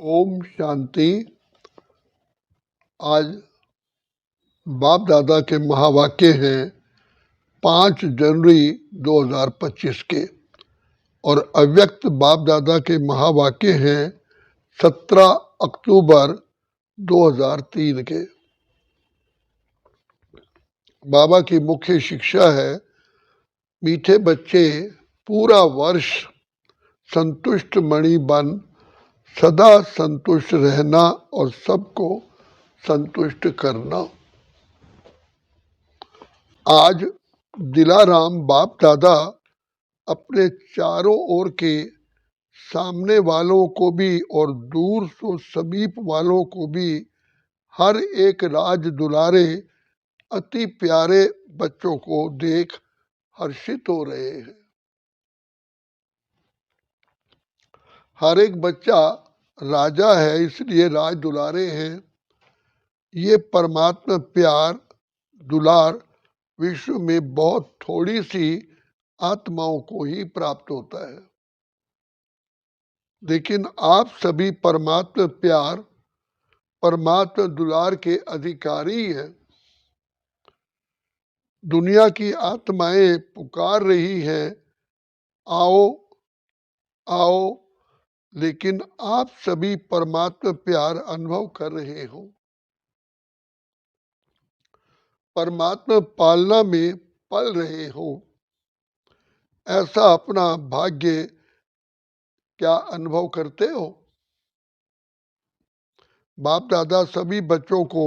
ओम शांति। आज बाप दादा के महावाक्य हैं 5 जनवरी 2025 के, और अव्यक्त बाप दादा के महावाक्य हैं 17 अक्टूबर 2003 के। बाबा की मुख्य शिक्षा है, मीठे बच्चे, पूरा वर्ष संतुष्ट मणि बन सदा संतुष्ट रहना और सबको संतुष्ट करना। आज दिलाराम बाप दादा अपने चारों ओर के सामने वालों को भी और दूर से समीप वालों को भी हर एक राज दुलारे अति प्यारे बच्चों को देख हर्षित हो रहे हैं। हर एक बच्चा राजा है, इसलिए राज दुलारे हैं। ये परमात्मा प्यार दुलार विश्व में बहुत थोड़ी सी आत्माओं को ही प्राप्त होता है, लेकिन आप सभी परमात्मा प्यार परमात्मा दुलार के अधिकारी हैं। दुनिया की आत्माएं पुकार रही हैं, आओ आओ, लेकिन आप सभी परमात्मा प्यार अनुभव कर रहे हो। परमात्मा पालना में पल रहे हो। ऐसा अपना भाग्य क्या अनुभव करते हो? बाप दादा सभी बच्चों को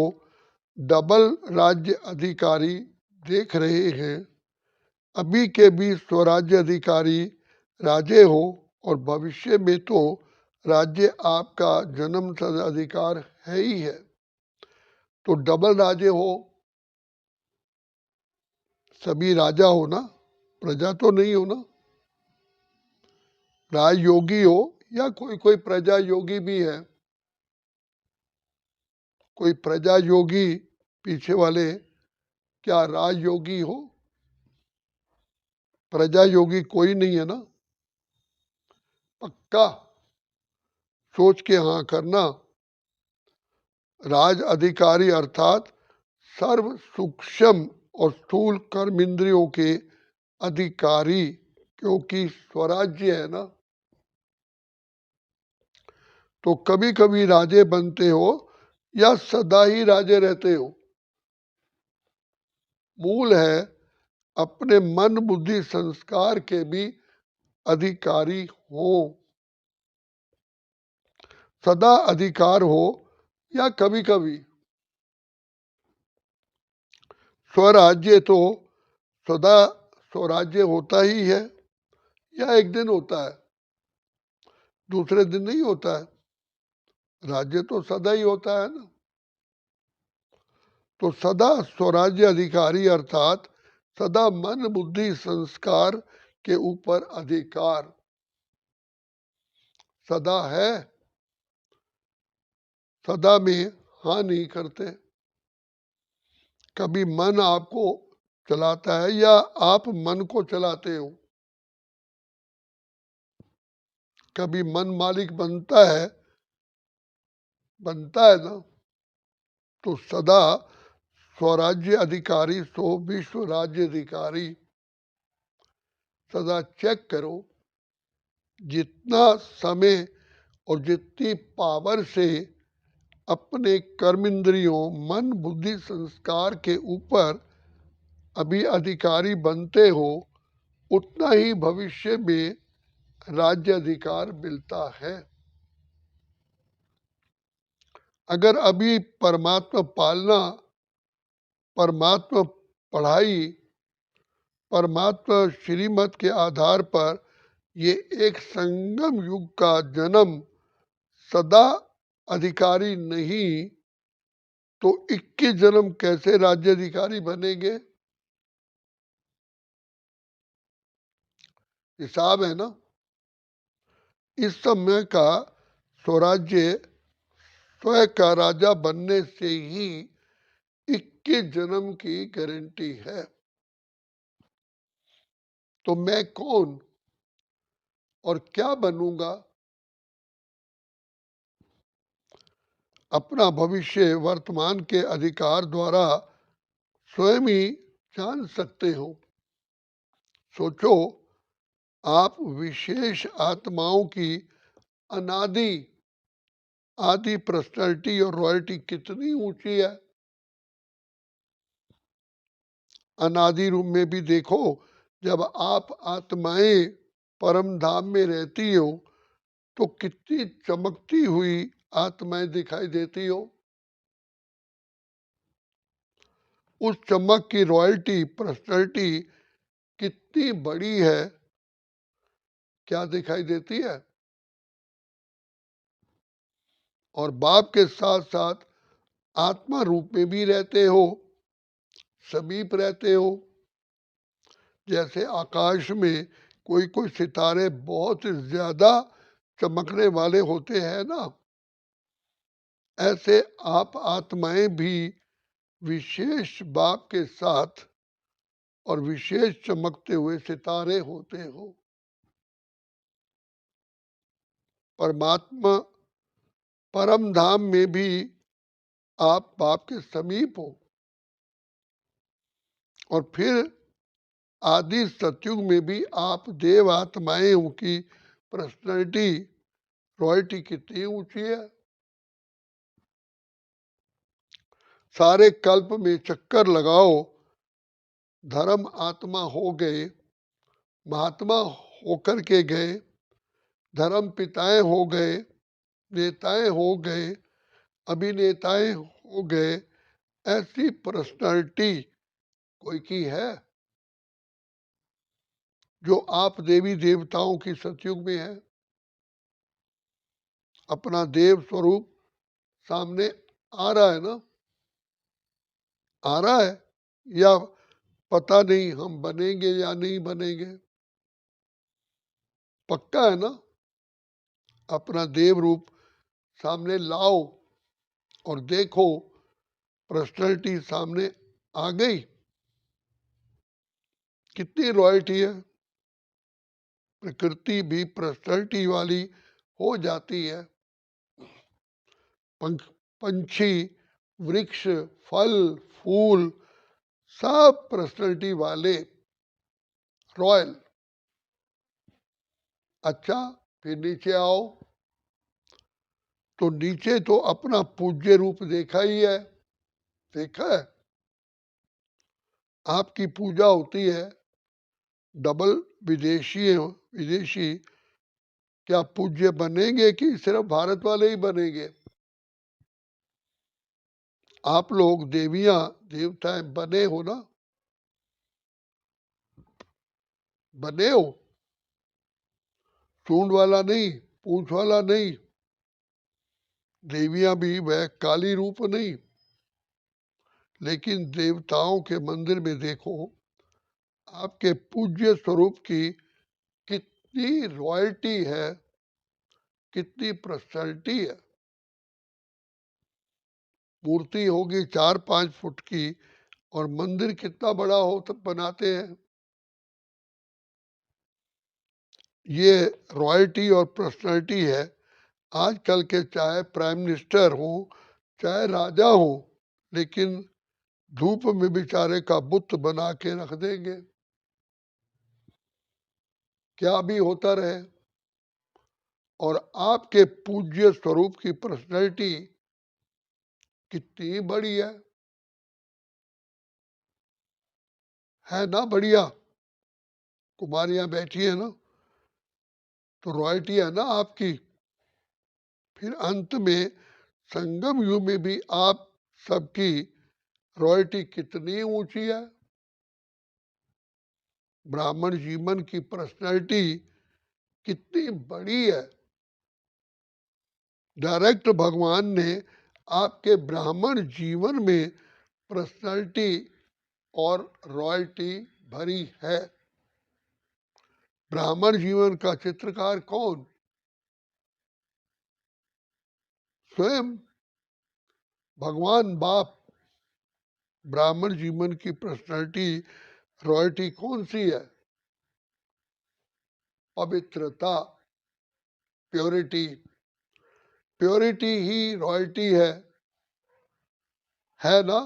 डबल राज्य अधिकारी देख रहे हैं। अभी के भी स्वराज्य अधिकारी राजे हो, और भविष्य में तो राज्य आपका जन्म अधिकार है ही है। तो डबल राजे हो, सभी राजा हो ना, प्रजा तो नहीं हो ना। राज योगी हो या कोई कोई प्रजा योगी भी है। कोई प्रजा योगी पीछे वाले क्या राज योगी हो? प्रजा योगी कोई नहीं है ना। पक्का सोच के हाँ करना। राज अधिकारी अर्थात सर्व सूक्ष्म और स्थूल कर्म इंद्रियों के अधिकारी, क्योंकि स्वराज्य है ना। तो कभी कभी राजे बनते हो या सदा ही राजे रहते हो? मूल है अपने मन बुद्धि संस्कार के भी अधिकारी हो। सदा अधिकार हो या कभी कभी। स्वराज्य तो सदा स्वराज्य होता ही है, या एक दिन होता है, दूसरे दिन नहीं होता है। राज्य तो सदा ही होता है ना। तो सदा स्वराज्य अधिकारी अर्थात सदा मन बुद्धि संस्कार के ऊपर अधिकार सदा है। सदा में हाँ नहीं करते। कभी मन आपको चलाता है या आप मन को चलाते हो? कभी मन मालिक बनता है ना। तो सदा स्वराज्य अधिकारी सो विश्व राज्य अधिकारी। सदा चेक करो, जितना समय और जितनी पावर से अपने कर्म इंद्रियों मन बुद्धि संस्कार के ऊपर अभी अधिकारी बनते हो, उतना ही भविष्य में राज्य अधिकार मिलता है। अगर अभी परमात्मा पालना, परमात्मा पढ़ाई, परमात्मा श्रीमत के आधार पर ये एक संगम युग का जन्म सदा अधिकारी नहीं, तो 21 जन्म कैसे राज्य अधिकारी बनेंगे? हिसाब है ना। इस समय का स्वराज्य स्वयं का राजा बनने से ही 21 जन्म की गारंटी है। तो मैं कौन और क्या बनूंगा? अपना भविष्य वर्तमान के अधिकार द्वारा स्वयं ही जान सकते हो। सोचो, आप विशेष आत्माओं की अनादि आदि पर्सनैलिटी और रॉयल्टी कितनी ऊंची है। अनादि रूप में भी देखो, जब आप आत्माएं परम धाम में रहती हो तो कितनी चमकती हुई आत्माएं दिखाई देती हो। उस चमक की रॉयल्टी पर्सनैलिटी कितनी बड़ी है, क्या दिखाई देती है। और बाप के साथ साथ आत्मा रूप में भी रहते हो, समीप रहते हो। जैसे आकाश में कोई कोई सितारे बहुत ज्यादा चमकने वाले होते हैं ना, ऐसे आप आत्माएं भी विशेष बाप के साथ और विशेष चमकते हुए सितारे होते हो। परमात्मा परम धाम में भी आप बाप के समीप हो। और फिर आदि सतयुग में भी आप देव आत्माएं, उनकी पर्सनैलिटी रॉयल्टी कितनी ऊंची है। सारे कल्प में चक्कर लगाओ, धर्म आत्मा हो गए, महात्मा होकर के गए, धर्म पिताएं हो गए, नेताएं हो गए, अभिनेताएं हो गए। ऐसी पर्सनालिटी कोई की है जो आप देवी देवताओं की सतयुग में है। अपना देव स्वरूप सामने आ रहा है ना, आ रहा है, या पता नहीं हम बनेंगे या नहीं बनेंगे। पक्का है ना। अपना देव रूप सामने लाओ और देखो, पर्सनैलिटी सामने आ गई। कितनी रॉयल्टी है। प्रकृति भी पर्सनैलिटी वाली हो जाती है। पंछी, वृक्ष, फल, फूल सब पर्सनैलिटी वाले, रॉयल। अच्छा, फिर नीचे आओ तो नीचे तो अपना पूज्य रूप देखा ही है, देखा है। आपकी पूजा होती है। डबल विदेशी क्या पूज्य बनेंगे कि सिर्फ भारत वाले ही बनेंगे। आप लोग देवियां देवताएं बने हो ना, बने हो। सूंड वाला नहीं, पूंछ वाला नहीं। देवियां भी वह काली रूप नहीं। लेकिन देवताओं के मंदिर में देखो, आपके पूज्य स्वरूप की कितनी रॉयल्टी है, कितनी पर्सनैलिटी है। मूर्ति होगी 4-5 फुट की और मंदिर कितना बड़ा हो तब बनाते हैं। ये रॉयल्टी और पर्सनैलिटी है। आजकल के चाहे प्राइम मिनिस्टर हो, चाहे राजा हो, लेकिन धूप में बेचारे का बुत बना के रख देंगे, क्या भी होता रहे। और आपके पूज्य स्वरूप की पर्सनैलिटी कितनी बड़ी है ना, बढ़िया। कुमारियां बैठी है ना, तो रॉयल्टी है ना आपकी। फिर अंत में संगम युग में भी आप सबकी रॉयल्टी कितनी ऊंची है। ब्राह्मण जीवन की पर्सनैलिटी कितनी बड़ी है। डायरेक्ट भगवान ने आपके ब्राह्मण जीवन में पर्सनैलिटी और रॉयल्टी भरी है। ब्राह्मण जीवन का चित्रकार कौन? स्वयं भगवान बाप। ब्राह्मण जीवन की पर्सनैलिटी रॉयल्टी कौन सी है? पवित्रता, प्योरिटी। प्योरिटी ही रॉयल्टी है। है ना।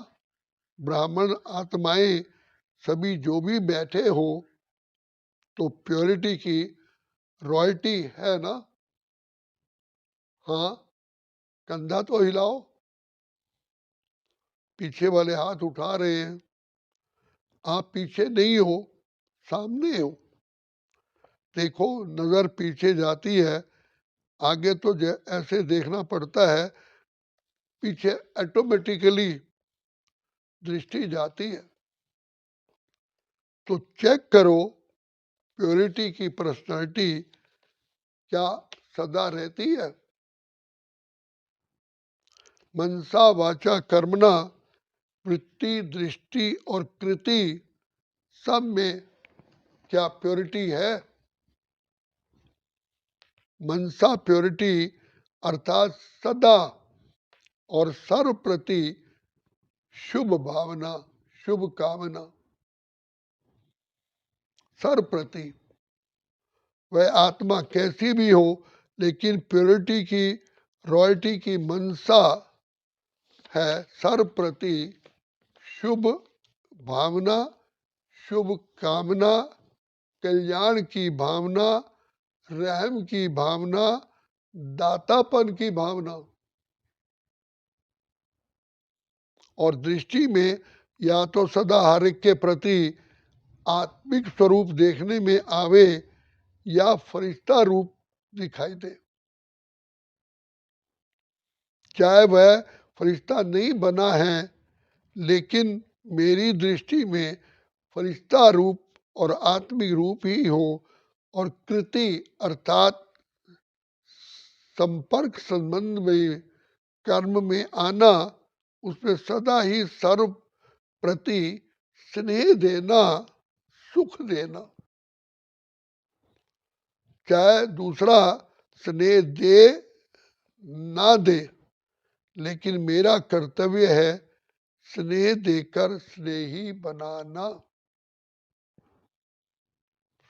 ब्राह्मण आत्माएं सभी जो भी बैठे हो तो प्योरिटी की रॉयल्टी है ना। हाँ, कंधा तो हिलाओ। पीछे वाले हाथ उठा रहे हैं। आप पीछे नहीं हो, सामने हो। देखो, नजर पीछे जाती है, आगे तो ऐसे देखना पड़ता है, पीछे ऑटोमेटिकली दृष्टि जाती है। तो चेक करो प्योरिटी की पर्सनालिटी क्या सदा रहती है। मनसा वाचा कर्मणा वृत्ति दृष्टि और कृति सब में क्या प्योरिटी है। मनसा प्योरिटी अर्थात सदा और सर्व प्रति शुभ भावना, शुभ कामना। सर्व प्रति वह आत्मा कैसी भी हो, लेकिन प्योरिटी की रॉयल्टी की मनसा है सर्व प्रति शुभ भावना, शुभ कामना, कल्याण की भावना, रहम की भावना, दातापन की भावना। और दृष्टि में या तो सदा हर एक के प्रति आत्मिक स्वरूप देखने में आवे या फरिश्ता रूप दिखाई दे। चाहे वह फरिश्ता नहीं बना है, लेकिन मेरी दृष्टि में फरिश्ता रूप और आत्मिक रूप ही हो, और कृति अर्थात संपर्क संबंध में कर्म में आना, उसमें सदा ही सर्व प्रति स्नेह देना, सुख देना। चाहे दूसरा स्नेह दे ना दे, लेकिन मेरा कर्तव्य है स्नेह देकर स्नेही बनाना,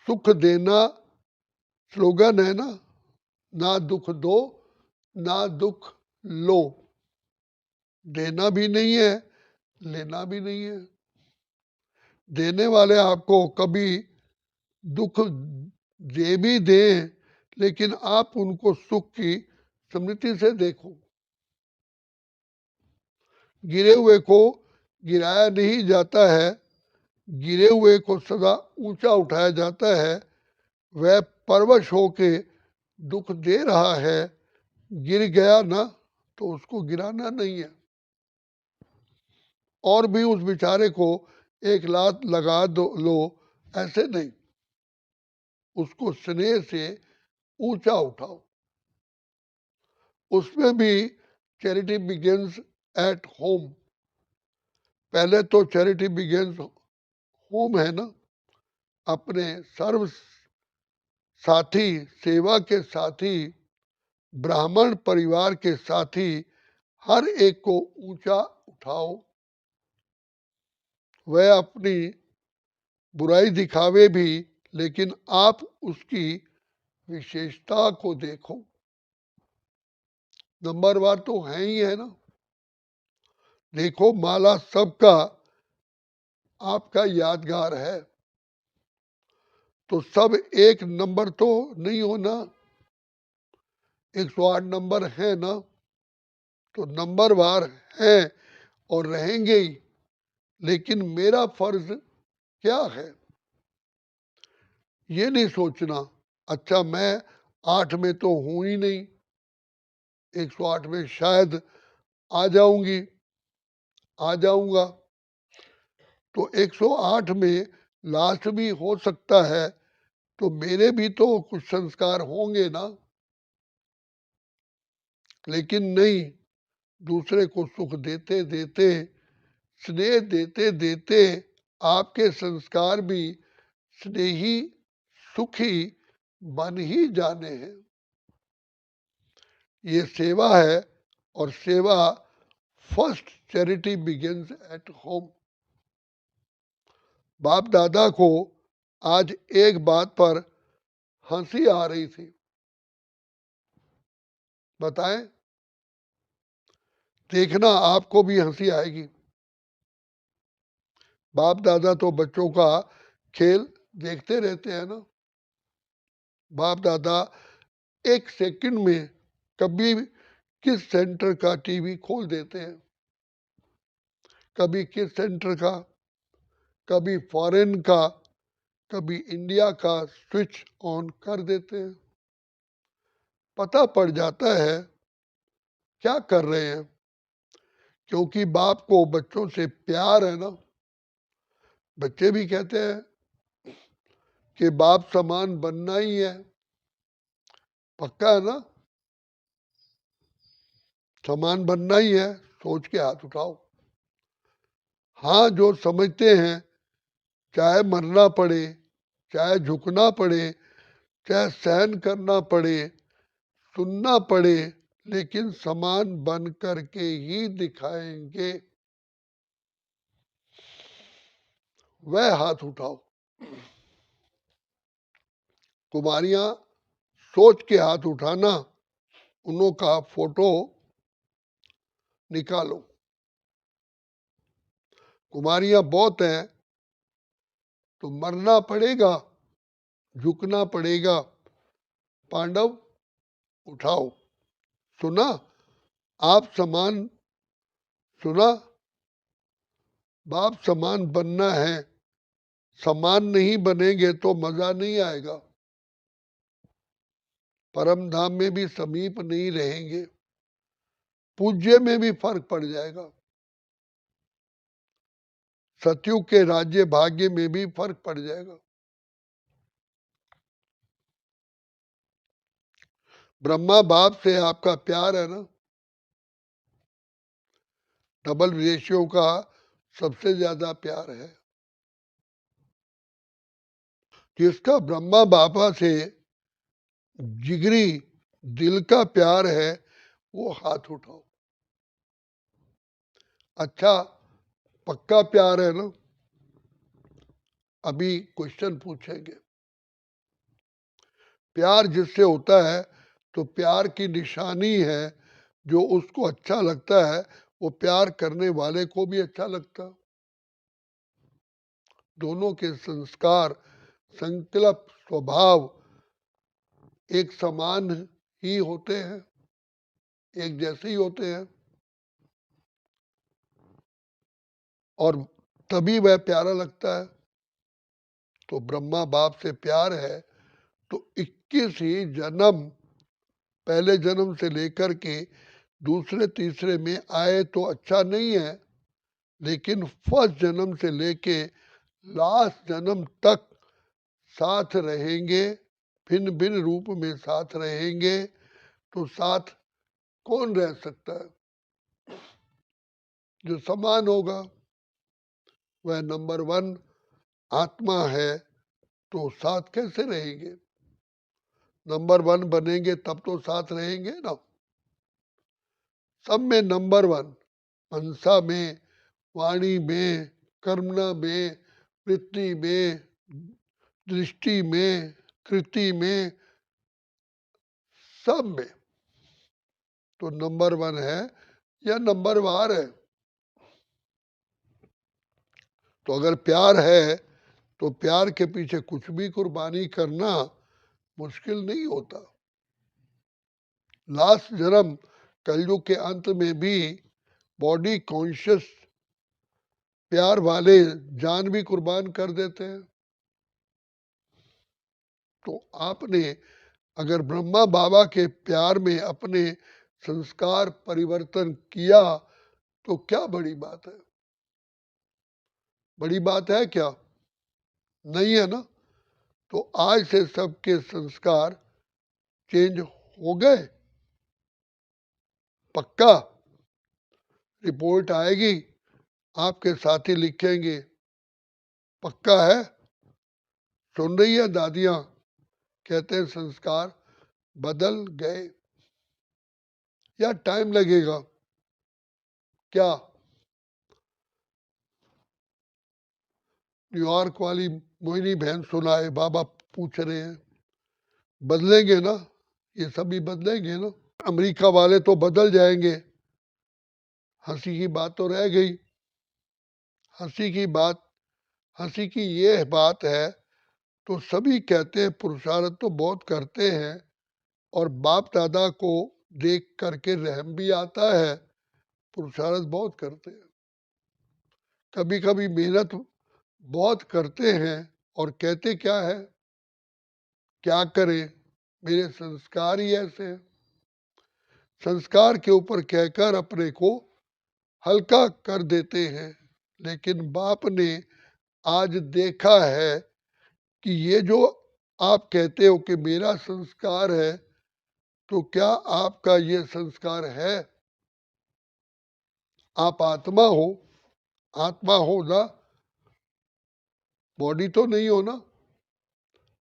सुख देना। स्लोगन है ना, ना दुख दो ना दुख लो। देना भी नहीं है, लेना भी नहीं है। देने वाले आपको कभी दुख दे भी दें, लेकिन आप उनको सुख की स्मृति से देखो। गिरे हुए को गिराया नहीं जाता है, गिरे हुए को सदा ऊंचा उठाया जाता है। वह परवश होके दुख दे रहा है, गिर गया ना तो उसको गिराना नहीं है, और भी उस बेचारे को एक लात लगा दो लो, ऐसे नहीं। उसको स्नेह से ऊंचा उठाओ। उसमें भी चैरिटी बिगिंस एट होम। पहले तो चैरिटी बिगिंस होम है ना, अपने सर्व साथी, सेवा के साथी, ब्राह्मण परिवार के साथी हर एक को ऊंचा उठाओ। वह अपनी बुराई दिखावे भी, लेकिन आप उसकी विशेषता को देखो। नंबरवार तो है ही है ना। देखो, माला सबका आपका यादगार है, तो सब एक नंबर तो नहीं होना। 108 नंबर है ना, तो नंबरवार है और रहेंगे ही। लेकिन मेरा फर्ज क्या है, ये नहीं सोचना अच्छा मैं 8 में तो हूं ही नहीं, 108 में शायद आ जाऊंगी, आ जाऊंगा। तो 108 में लास्ट भी हो सकता है, तो मेरे भी तो कुछ संस्कार होंगे ना। लेकिन नहीं, दूसरे को सुख देते देते, स्नेह देते देते आपके संस्कार भी स्नेही सुखी बन ही जाने हैं। ये सेवा है, और सेवा first charity begins at home. बाप दादा को आज एक बात पर हंसी आ रही थी। बताएं, देखना, आपको भी हंसी आएगी। बाप दादा तो बच्चों का खेल देखते रहते हैं ना। बाप दादा एक सेकंड में कभी किस सेंटर का टीवी खोल देते हैं, कभी किस सेंटर का, कभी फॉरेन का, कभी इंडिया का स्विच ऑन कर देते हैं। पता पड़ जाता है क्या कर रहे हैं, क्योंकि बाप को बच्चों से प्यार है ना। बच्चे भी कहते हैं कि बाप समान बनना ही है। पक्का है ना, समान बनना ही है। सोच के हाथ उठाओ। हाँ, जो समझते हैं चाहे मरना पड़े, चाहे झुकना पड़े, चाहे सहन करना पड़े, सुनना पड़े, लेकिन समान बन करके ही दिखाएंगे, वह हाथ उठाओ। कुमारियां सोच के हाथ उठाना, उन्हों का फोटो निकालो। कुमारियां बहुत हैं तो मरना पड़ेगा, झुकना पड़ेगा। पांडव उठाओ। सुना, आप समान, सुना, बाप समान बनना है। समान नहीं बनेंगे तो मजा नहीं आएगा, परम धाम में भी समीप नहीं रहेंगे, पूज्य में भी फर्क पड़ जाएगा, सतयुग के राज्य भाग्य में भी फर्क पड़ जाएगा। ब्रह्मा बाप से आपका प्यार है ना, डबल रेशियो का सबसे ज्यादा प्यार है। जिसका ब्रह्मा बाबा से जिगरी दिल का प्यार है, वो हाथ उठाओ। अच्छा, पक्का प्यार है ना। अभी क्वेश्चन पूछेंगे। प्यार जिससे होता है तो प्यार की निशानी है, जो उसको अच्छा लगता है वो प्यार करने वाले को भी अच्छा लगता। दोनों के संस्कार, संकल्प, स्वभाव एक समान ही होते हैं, एक जैसे ही होते हैं, और तभी वह प्यारा लगता है। तो ब्रह्मा बाप से प्यार है तो 21 ही जन्म, पहले जन्म से लेकर के दूसरे तीसरे में आए तो अच्छा नहीं है, लेकिन फर्स्ट जन्म से लेके लास्ट जन्म तक साथ रहेंगे, भिन्न भिन्न रूप में साथ रहेंगे। तो साथ कौन रह सकता है? जो समान होगा वह नंबर वन आत्मा है, तो साथ कैसे रहेंगे? नंबर वन बनेंगे तब तो साथ रहेंगे ना। सब में नंबर वन, मनसा में, वाणी में, कर्मणा में, वृत्ति में, दृष्टि में, कृति में, सब में तो नंबर वन है या नंबर वार है। तो अगर प्यार है तो प्यार के पीछे कुछ भी कुर्बानी करना मुश्किल नहीं होता। लास्ट जन्म कलयुग के अंत में भी बॉडी कॉन्शियस प्यार वाले जान भी कुर्बान कर देते हैं। तो आपने अगर ब्रह्मा बाबा के प्यार में अपने संस्कार परिवर्तन किया तो क्या बड़ी बात है? बड़ी बात है क्या? नहीं है ना। तो आज से सबके संस्कार चेंज हो गए। पक्का रिपोर्ट आएगी, आपके साथी लिखेंगे। पक्का है। सुन रही है दादियां, कहते हैं संस्कार बदल गए या टाइम लगेगा? क्या न्यूयॉर्क वाली मोहिनी बहन सुनाए, बाबा पूछ रहे हैं, बदलेंगे ना? ये सभी बदलेंगे ना? अमेरिका वाले तो बदल जाएंगे, हंसी की बात तो रह गई। हंसी की बात, हंसी की ये बात है, तो सभी कहते हैं पुरुषार्थ तो बहुत करते हैं और बाप दादा को देख करके रहम भी आता है, पुरुषार्थ बहुत करते हैं, कभी कभी मेहनत बहुत करते हैं और कहते क्या है, क्या करें, मेरे संस्कार ही ऐसे हैं। संस्कार के ऊपर कहकर अपने को हल्का कर देते हैं, लेकिन बाप ने आज देखा है कि ये जो आप कहते हो कि मेरा संस्कार है, तो क्या आपका ये संस्कार है? आप आत्मा हो, आत्मा हो ना, बॉडी तो नहीं हो ना,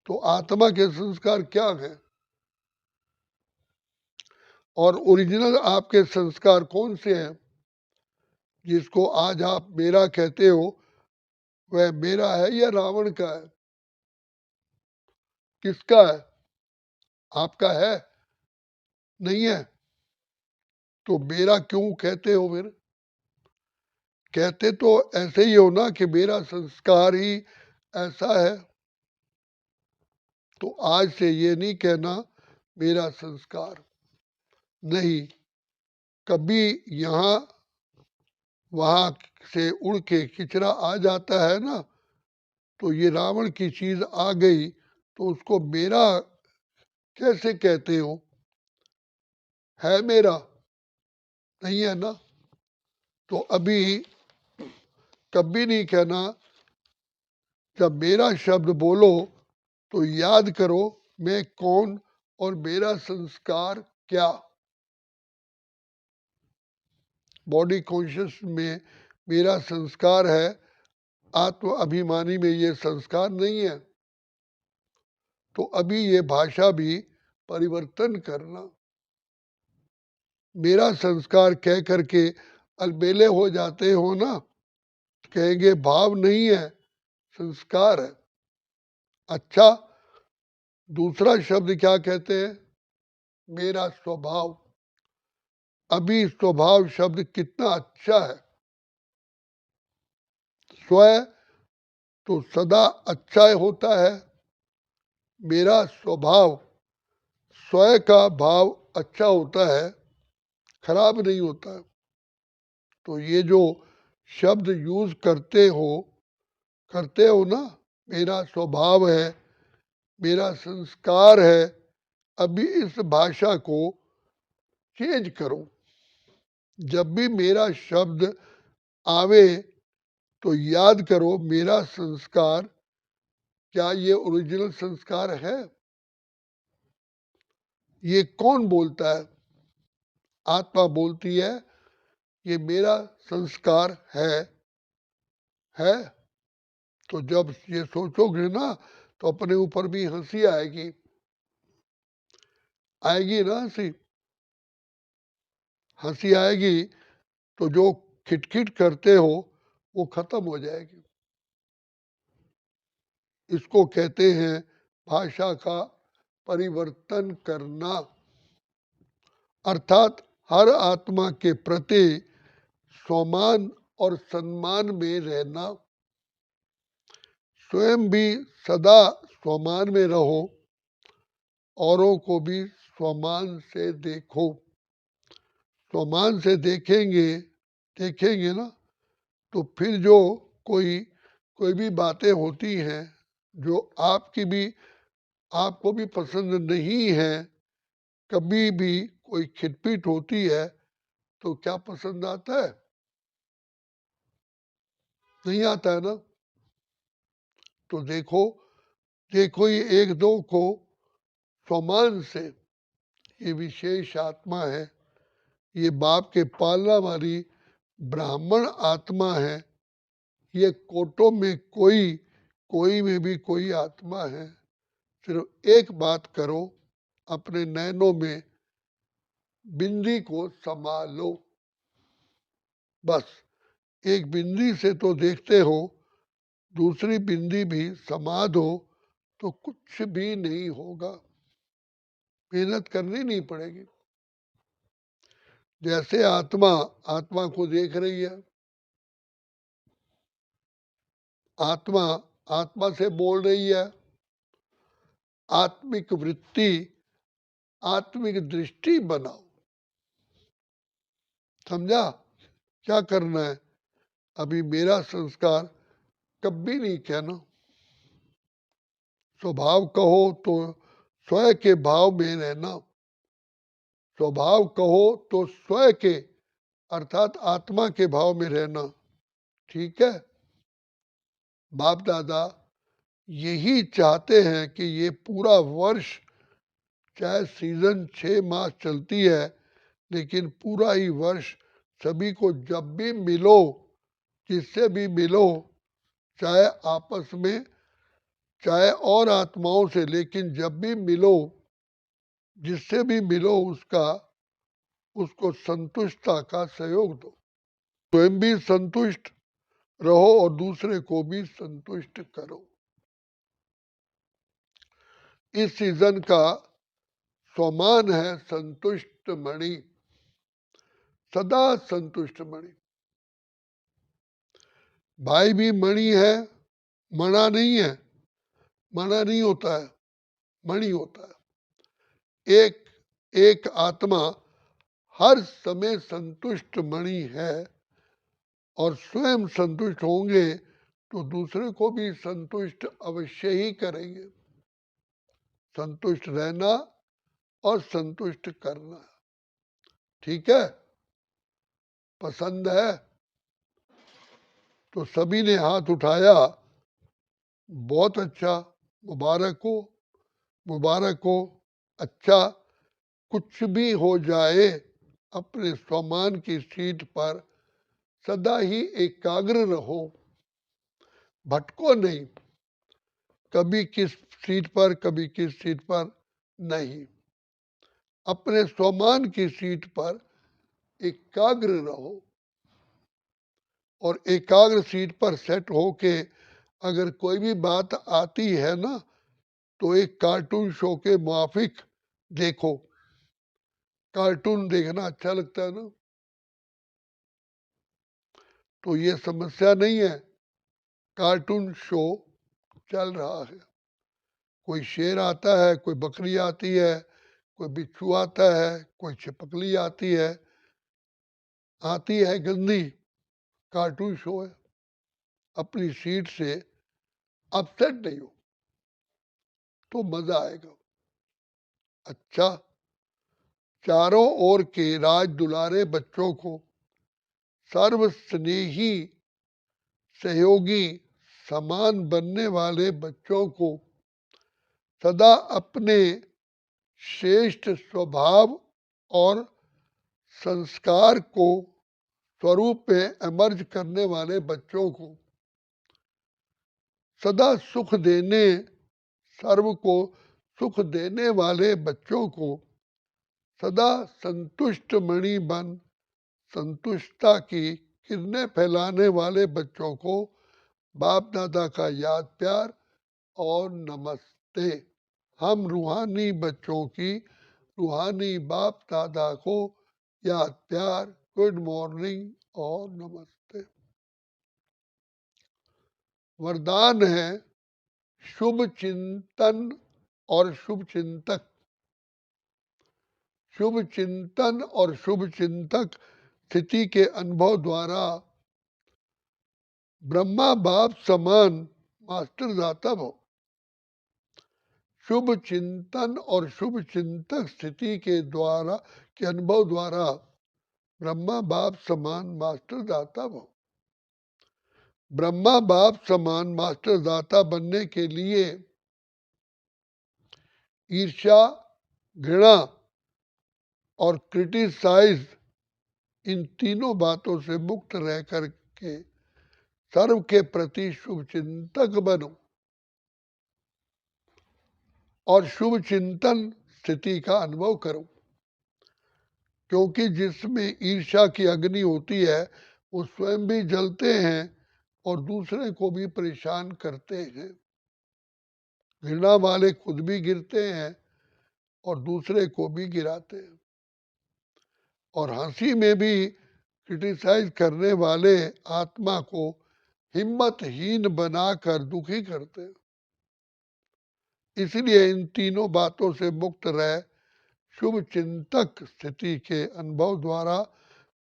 तो आत्मा के संस्कार क्या है? और ओरिजिनल आपके संस्कार कौन से हैं? जिसको आज आप मेरा कहते हो, वह मेरा है या रावण का है? किसका है? आपका है? नहीं है? तो मेरा क्यों कहते हो फिर? कहते तो ऐसे ही हो ना कि मेरा संस्कार ही ऐसा है। तो आज से ये नहीं कहना मेरा संस्कार नहीं। कभी यहाँ वहाँ से उड़ के किचरा आ जाता है ना, तो ये रावण की चीज आ गई, तो उसको मेरा कैसे कहते हो? है मेरा? नहीं है ना। तो अभी कभी नहीं कहना, जब मेरा शब्द बोलो तो याद करो मैं कौन और मेरा संस्कार क्या। बॉडी कॉन्शियस में मेरा संस्कार है, आत्म अभिमानी में ये संस्कार नहीं है। तो अभी ये भाषा भी परिवर्तन करना। मेरा संस्कार कह करके अलबेले हो जाते हो ना, कहेंगे भाव नहीं है, संस्कार है। अच्छा, दूसरा शब्द क्या कहते हैं? मेरा स्वभाव। अभी स्वभाव शब्द कितना अच्छा है। स्व तो सदा अच्छा होता है, मेरा स्वभाव, स्व का भाव अच्छा होता है, खराब नहीं होता है। तो ये जो शब्द यूज करते हो ना, मेरा स्वभाव है, मेरा संस्कार है, अभी इस भाषा को चेंज करो। जब भी मेरा शब्द आवे तो याद करो मेरा संस्कार, क्या ये ओरिजिनल संस्कार है? ये कौन बोलता है? आत्मा बोलती है ये मेरा संस्कार है। तो जब ये सोचोगे ना, तो अपने ऊपर भी हंसी आएगी, आएगी ना हंसी। हंसी आएगी तो जो खिटखिट करते हो वो खत्म हो जाएगी। इसको कहते हैं भाषा का परिवर्तन करना, अर्थात हर आत्मा के प्रति सम्मान और सम्मान में रहना। स्वयं भी सदा सम्मान में रहो, औरों को भी सम्मान से देखो। सम्मान से देखेंगे ना, तो फिर जो कोई कोई भी बातें होती हैं जो आपकी भी, आपको भी पसंद नहीं है, कभी भी कोई खिटपिट होती है, तो क्या पसंद आता है? नहीं आता है ना। तो देखो ये एक दो को सम्मान से, ये विशेष आत्मा है, ये बाप के पालना वाली ब्राह्मण आत्मा है। ये कोटों में कोई में भी कोई आत्मा है। सिर्फ एक बात करो, अपने नैनों में बिंदी को संभालो। बस एक बिंदी से तो देखते हो, दूसरी बिंदी भी समा दो तो कुछ भी नहीं होगा। मेहनत करनी नहीं पड़ेगी। जैसे आत्मा आत्मा को देख रही है, आत्मा आत्मा से बोल रही है, आत्मिक वृत्ति, आत्मिक दृष्टि बनाओ। समझा? क्या करना है? अभी मेरा संस्कार कभी नहीं कहना, स्वभाव कहो तो स्वयं के भाव में रहना, स्वभाव कहो तो स्वयं के अर्थात आत्मा के भाव में रहना। ठीक है? बाप दादा यही चाहते हैं कि ये पूरा वर्ष, चाहे सीजन 6 मास चलती है, लेकिन पूरा ही वर्ष सभी को जब भी मिलो, जिससे भी मिलो, चाहे आपस में, चाहे और आत्माओं से, लेकिन जब भी मिलो, जिससे भी मिलो, उसको संतुष्टता का सहयोग दो। स्वयं भी संतुष्ट रहो और दूसरे को भी संतुष्ट करो। इस सीजन का स्वमान है संतुष्ट मणि, सदा संतुष्ट मणि। भाई भी मणि है, मणा नहीं है, मणा नहीं होता है, मणि होता है। एक एक आत्मा हर समय संतुष्ट मणि है, और स्वयं संतुष्ट होंगे तो दूसरे को भी संतुष्ट अवश्य ही करेंगे। संतुष्ट रहना और संतुष्ट करना। ठीक है? पसंद है? तो सभी ने हाथ उठाया। बहुत अच्छा, मुबारक हो, मुबारक हो। अच्छा, कुछ भी हो जाए, अपने स्वमान की सीट पर सदा ही एकाग्र रहो, भटको नहीं, कभी किस सीट पर, कभी किस सीट पर नहीं, अपने स्वमान की सीट पर एकाग्र रहो। और एकाग्र सीट पर सेट होके अगर कोई भी बात आती है ना, तो एक कार्टून शो के मुआफिक देखो। कार्टून देखना अच्छा लगता है ना, तो ये समस्या नहीं है। कार्टून शो चल रहा है, कोई शेर आता है, कोई बकरी आती है, कोई बिच्छू आता है, कोई छिपकली आती है गंदी। कार्टून शो है। अपनी सीट से अपसेट नहीं हो तो मजा आएगा। अच्छा, चारों ओर के राज दुलारे बच्चों को, सर्व स्नेही सहयोगी समान बनने वाले बच्चों को, सदा अपने श्रेष्ठ स्वभाव और संस्कार को स्वरूप में एमर्ज करने वाले बच्चों को, सदा सुख देने, सर्व को सुख देने वाले बच्चों को, सदा संतुष्ट मणि बन संतुष्टता की किरणें फैलाने वाले बच्चों को बाप दादा का याद प्यार और नमस्ते। हम रूहानी बच्चों की रूहानी बाप दादा को याद प्यार, गुड मॉर्निंग और नमस्ते। वरदान है शुभ चिंतन और शुभ चिंतक। शुभ चिंतन और शुभ चिंतक स्थिति के अनुभव द्वारा ब्रह्मा बाप समान मास्टर दाता भव। शुभ चिंतन और शुभ चिंतक स्थिति के अनुभव द्वारा ब्रह्मा बाप समान मास्टर दाता भव। ब्रह्मा बाप समान मास्टर दाता बनने के लिए ईर्ष्या, घृणा और क्रिटिसाइज, इन तीनों बातों से मुक्त रह करके सर्व के प्रति शुभ चिंतक बनो और शुभ चिंतन स्थिति का अनुभव करो। क्योंकि जिसमें ईर्ष्या की अग्नि होती है, वो स्वयं भी जलते हैं और दूसरे को भी परेशान करते हैं। घृणा वाले खुद भी गिरते हैं और दूसरे को भी गिराते हैं। और हंसी में भी क्रिटिसाइज करने वाले आत्मा को हिम्मतहीन बनाकर दुखी करते हैं। इसलिए इन तीनों बातों से मुक्त रह शुभ चिंतक स्थिति के अनुभव द्वारा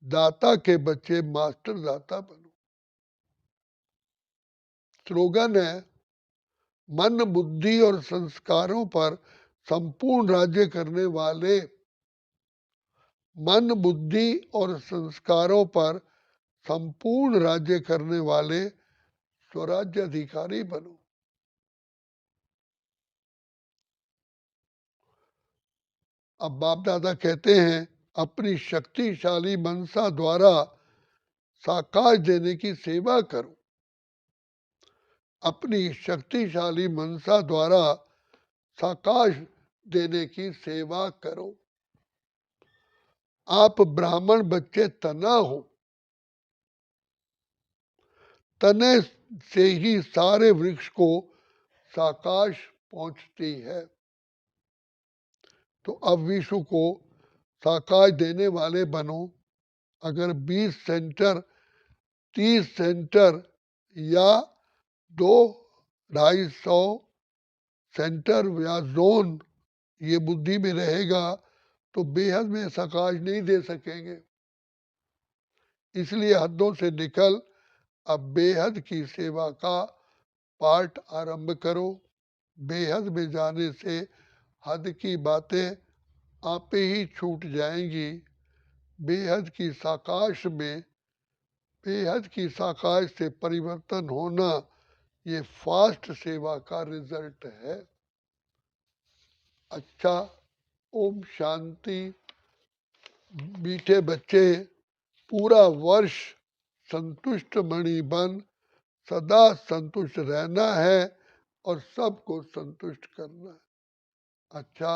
दाता के बच्चे मास्टर दाता बनो। स्लोगन है, मन बुद्धि और संस्कारों पर संपूर्ण राज्य करने वाले, मन बुद्धि और संस्कारों पर संपूर्ण राज्य करने वाले स्वराज्य अधिकारी बनो। अब बाप दादा कहते हैं, अपनी शक्तिशाली मनसा द्वारा साकाश देने की सेवा करो। अपनी शक्तिशाली मनसा द्वारा साकाश देने की सेवा करो। आप ब्राह्मण बच्चे तना हो, तने से ही सारे वृक्ष को साकाश पहुंचती है। तो अब विश्व को साकाश देने वाले बनो। अगर 20 सेंटर, 30 सेंटर या 2-250 सेंटर या जोन ये बुद्धि में रहेगा तो बेहद में साकाश नहीं दे सकेंगे। इसलिए हदों से निकल अब बेहद की सेवा का पाठ आरंभ करो। बेहद में जाने से हद की बातें आप ही छूट जाएंगी। बेहद की साकाश में, बेहद की साकाश से परिवर्तन होना ये फास्ट सेवा का रिजल्ट है। अच्छा, ओम शांति। मीठे बच्चे, पूरा वर्ष संतुष्ट मणि बन सदा संतुष्ट रहना है और सबको संतुष्ट करना है। अच्छा,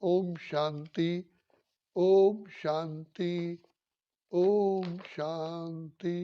ओम शांति, ओम शांति, ओम शांति।